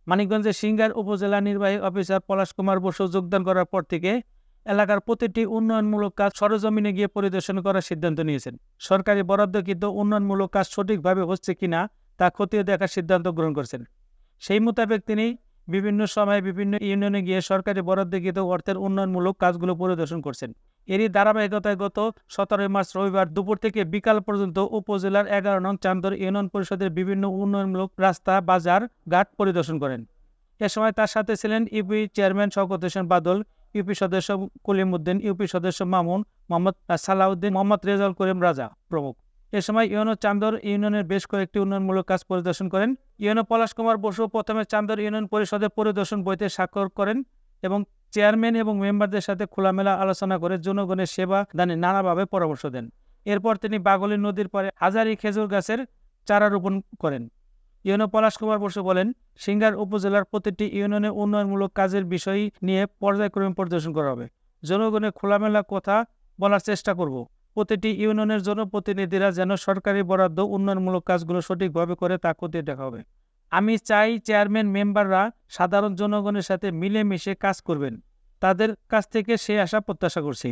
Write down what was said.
মানিকগঞ্জের সিংগার উপজেলা নির্বাহী অফিসার পলাশ কুমার বসু যোগদান করার পর থেকে এলাকার প্রতিটি উন্নয়নমূলক কাজ সরেজমিনে গিয়ে পরিদর্শন করার সিদ্ধান্ত নিয়েছেন। সরকারি বরাদ্দকৃত উন্নয়নমূলক কাজ সঠিকভাবে হচ্ছে কিনা তা খতিয়ে দেখার সিদ্ধান্ত গ্রহণ করেছেন। সেই মোতাবেক তিনি বিভিন্ন সময়ে বিভিন্ন ইউনিয়নে গিয়ে সরকারি বরাদ্দকৃত অর্থের উন্নয়নমূলক কাজগুলো পরিদর্শন করছেন। এরই ধারাবাহিকতায় গত 17 মার্চ রবিবার দুপুর থেকে বিকাল পর্যন্ত উপজেলার 11 নং চান্দর ইউনিয়ন পরিষদের বিভিন্ন উন্নয়নমূলক রাস্তা, বাজার, ঘাট পরিদর্শন করেন। এ সময় তার সাথে ছিলেন ইউপি চেয়ারম্যান শওকত হোসেন বাদল, ইউপি সদস্য কলিম উদ্দিন, ইউপি সদস্য মামুন, মোহাম্মদ সালাউদ্দিন, মোহাম্মদ রেজাউল করিম রাজা প্রমুখ। এ সময় ইউনো চান্দর ইউনিয়নের বেশ কয়েকটি উন্নয়নমূলক কাজ পরিদর্শন করেন। ইউনো পলাশ কুমার বসু প্রথমে চান্দর ইউনিয়ন পরিষদের পরিদর্শন বইতে স্বাক্ষর করেন এবং চেয়ারম্যান এবং মেম্বারদের সাথে খোলামেলা আলোচনা করে জনগণের সেবা দানে নানাভাবে পরামর্শ দেন। এরপর তিনি বাগলী নদীর পাড়ে হাজারি খেজুর গাছের চারা রোপণ করেন। ইউনো পলাশ কুমার বসু বলেন, সিংগার উপজেলার প্রতিটি ইউনিয়নে উন্নয়নমূলক কাজের বিষয় নিয়ে পর্যায়ক্রমে পরিদর্শন করা হবে। জনগণের খোলামেলা কথা বলার চেষ্টা করব। প্রতিটি ইউনিয়নের জনপ্রতিনিধিরা যেন সরকারি বরাদ্দ উন্নয়নমূলক কাজগুলো সঠিকভাবে করে তা খতিয়ে দেখা হবে। আমি চাই চেয়ারম্যান মেম্বাররা সাধারণ জনগণের সাথে মিলেমিশে কাজ করবেন। তাদের কাছ থেকে সে আশা প্রত্যাশা করছি।